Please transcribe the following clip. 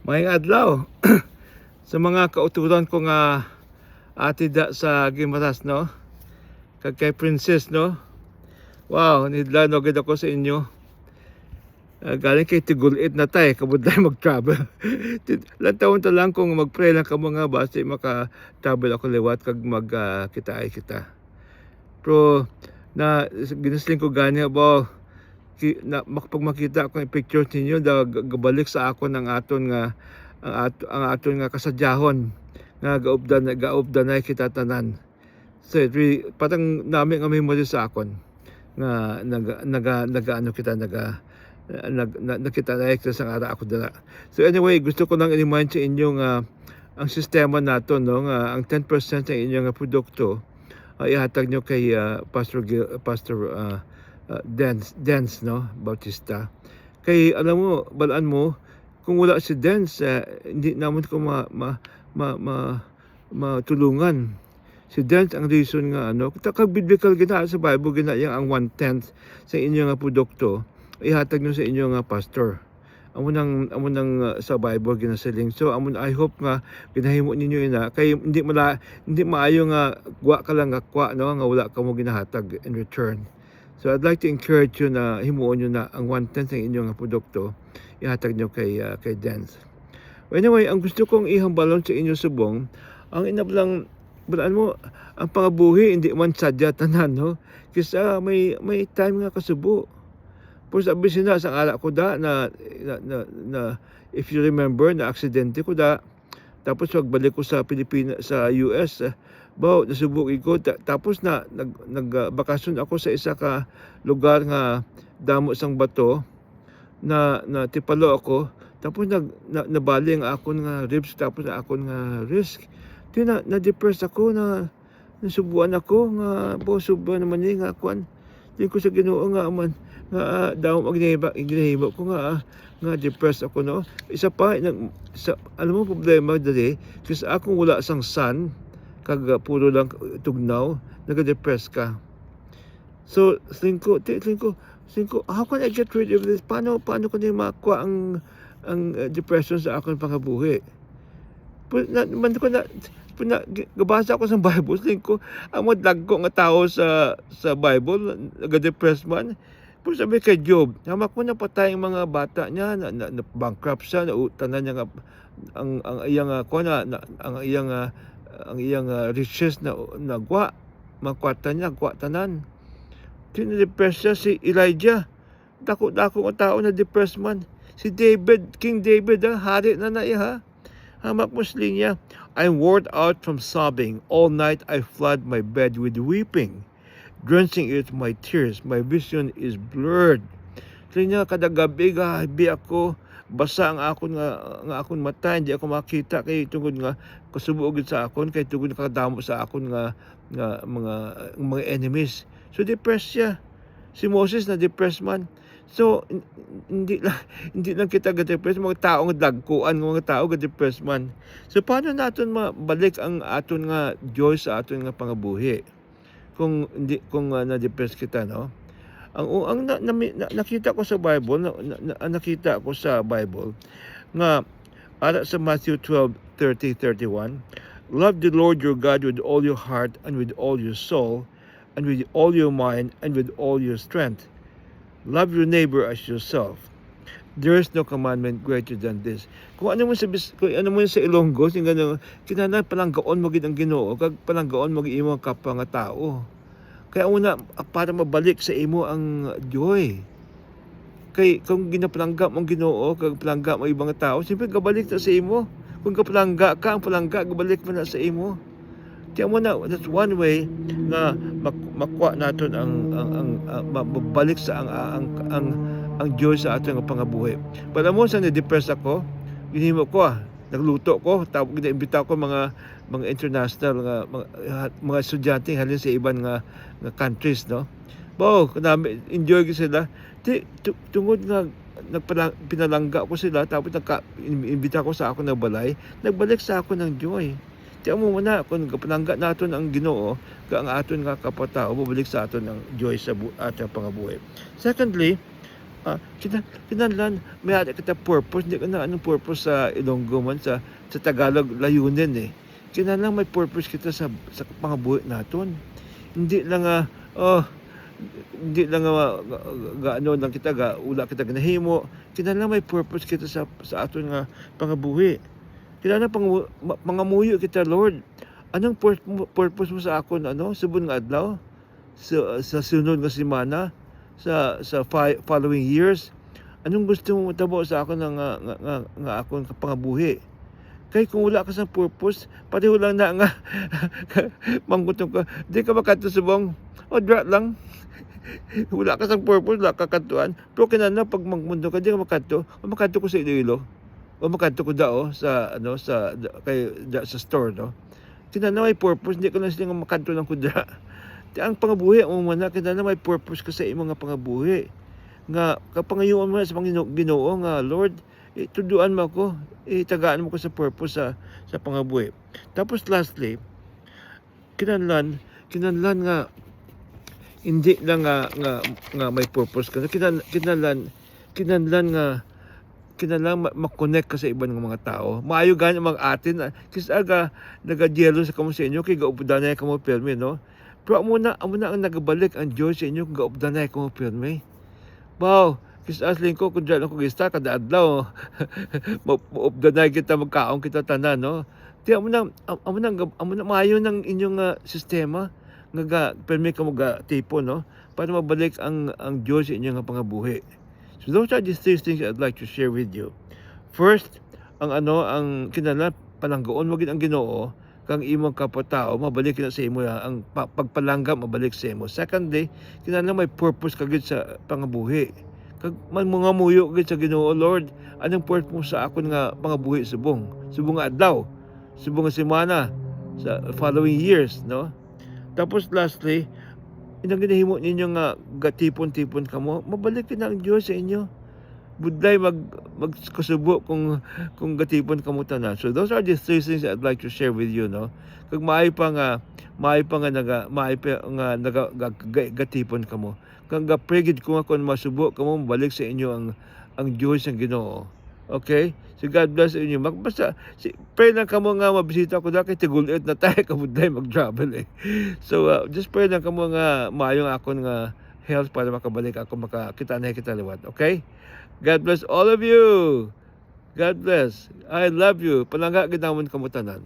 Maayong adlaw sa mga kauturan ko nga atida sa Gimaras, no? Kag kay Princess, no? Wow, nidla no gid ako sa inyo. Galing kay Tigulit na tay, kabudlay mag-travel. Lang taon ta lang kung mag-pray lang ka mga base maka-travel ako liwat kag kita ay kita. Pero na ginasling ko gani ba na pag makita ko yung pictures ninyo gabalik sa ako ng aton nga ang aton nga kasadyahon nga gaupdan ay kita tanan. So really, patang nami nga memory sa akon nga naga kita nakita na sa ara ako dala. So anyway, gusto ko lang i-remind sa inyo nga ang sistema nato, no, nga ang 10% ng inyong produkto ay ihatag nyo kay Pastor Dance, no, Bautista. Kay alam mo, balaan mo, kung wala si Dance, hindi naman ko matulungan. Si Dance ang reason nga kag biblical gina sa Bible gina yang ang 1/10 sa inyo nga produkto ihatag nyo sa inyo nga pastor. Amo nang sa Bible ginasiling. So I hope nga ginahimo ninyo ina kay hindi maayo nga wa ka lang nga kwa, no, nga wala ka mo ginahatag in return. So I'd like to encourage you na himuon nyo na ang 1/10 ng inyong produkto ihatag nyo kay Dance. Anyway, ang gusto kong ihambalon sa inyo subong, ang inablang balaan mo, ang pangabuhi hindi man sadya tanan, no? Kisa may time nga kasubo. Pero sabi sila sa ala ko na if you remember na aksidente ko tapos pagbalik ko sa Pilipinas sa US, nasubok ko tapos nagbakasyon ako sa isa ka lugar nga damo sang bato na tipalo ako tapos nabaling akon nga ribs tapos akon nga risk. Na-depress ako na nasubuan ako nga subuan naman ni nga kwan. Di ko sa Ginoo nga man nga daw ginahimo ko nga depressed ako, no. Isa pa alam mo problema dali kasi akong wala sang sun kag puro lang tugnaw naga-depress ka. So think ko how can I get rid of this? Paano ko na makuha ang depression sa akong pangabuhi? Gabasa ko sa Bible, ko ang madagko nga tao sa Bible naga-depress man. Pero sabi kay Job, hamak mo na patay ang mga bata niya, na bankrupt siya, tanan niya nga ang iyang riches na nagwa, magkwata niya, gwa tanan. Kina-depress siya si Elijah. Dako ang tao na depressed man. Si David, King David, hari na iya. Hamak mo niya, I'm worn out from sobbing. All night I flood my bed with weeping, drenching it with my tears. My vision is blurred. Kanya kada gabi ako basa ang akon mata, hindi ako makita kay tungod nga kasubog sa akon kay tungod nakadamo sa akon nga mga enemies. So depressed siya. Si Moses na depressed man. So hindi lang kita ga-depress mga tao nga dagkuan mga tao ga-depress man. So paano naton mabalik ang aton nga joy sa aton nga pangabuhi kung na-depress kita, no? Ang nakita ko sa Bible, nakita ko sa Bible nga ara sa Matthew 12:30-31, love the Lord your God with all your heart and with all your soul and with all your mind and with all your strength. Love your neighbor as yourself. There is no commandment greater than this. Kung ano mo sa Ilonggo, kinahanglan palanggaon mo gid ang Ginoo, kag palanggaon mo gid imong kapwa nga tao. Kaya una para mabalik sa imo ang joy. Kay kung ginapalangga mong Ginoo, kag palangga mo ibang tao, siyempre gabalik ta sa imo. Kung kapalangga ka, ang palangga gabalik man na sa imo. Kaya mo na, that's one way na makuha natin mabalik sa ang joy sa ating pangabuhi. Para mo sa na-depress ako, ginhimo ko nagluto ko, tapos gina-imbita ko mga international mga estudyante halin sa ibang nga countries, no. Kanami enjoy ko sila. Tungod nga pinalangga ko sila tapos imbita ko sa ako na balay, nagbalik sa ako ng joy. Tiyan mo muna, kung kapalangga natin ang Ginoo, ang aton nga kapatao, bubalik sa aton ng joy sa ating pangabuhi. Secondly, Kinahanglan may ada kita purpose, di ka na anong purpose sa Ilonggo man, sa Tagalog layunin, eh. Kinahanglan may purpose kita sa pangabuhi naton. Hindi lang, hindi lang ano lang kita ula kita ginahimo. Kinahanglan may purpose kita sa aton nga pangabuhi. Kinahanglan pangamuyo kita, Lord. Anong purpose mo sa akon subong nga adlaw? Sa sunod nga semana, sa following years, anong gusto mo matabo sa akon nga akon pangabuhi? Kay kung wala ka sa purpose, pareho lang na nga manggutong ka, di ka makato subong, dra lang. Wala ka sa purpose, wala ka katuan. Pero kinahanglan pag magmundo ka, di ka makato, o makato ko sa Iloilo, o makato ko sa store, no? Kinahanglan may purpose, hindi ka lang sila makato ng kudra. Ang pangabuhi mo man, kinahanglan may purpose ka sa imong nga pangabuhi. Nga kapangayoon mo sa Ginoo nga, Lord, tuduan mo ako, tagaan mo ko sa purpose sa pangabuhi. Tapos lastly, kinahanglan nga hindi lang nga may purpose ka. Kinahanglan ma-connect ka sa ibang mga tao. Maayo gani mga atin, kasi naga-jealous kamo sa inyo, kay gaupdanay kamo pirmi, no? Pero amo na ang nagabalik ang Diyos sa inyo kung gaupdanay kamo pirmi. Wow, kasi asling ko, kung dyan ako gista, kada adlaw, maupdanay kita, magkaon kita tanan, no? Di amo na maayo ng inyong sistema, nga pirmi ka mag-tipo, no? Para mabalik ang Diyos sa inyong pangabuhi. So those are the three things I'd like to share with you. First, ang kinahanglan pananggoon mo gid ang Ginoo kang imong kapwa-tao, mabalik na sa imo ang pagpalanggam, mabalik sa imo. Secondly, kinahanglan may purpose ka gid sa pangabuhi. Kag mga muyo gid sa Ginoo, Lord, anong purpose mo sa akon nga pangabuhi subong nga adlaw, subong nga semana, sa following years, no? Tapos lastly, inang ginahimo ninyo nga gatipon-tipon kamo, mabalik na ang Diyos sa inyo. Budlay magkasubo kung gatipon kamo tanan. So those are the three things I'd like to share with you, no? Kag maayo pa nga gatipon kamo. Kag gapregid ko nga kung masubo kamo, mabalik sa inyo ang Diyos ang Ginoo. Okay? So God bless inyo. Pray lang kamo nga mabisita ko kay tigulit na tayo kabudlay mag-travel, eh. So just pray lang kamo nga maayong akon nga health para makabalik ako, makakita liwat. Okay? God bless all of you. God bless. I love you. Palangga gid namon kamo tanan.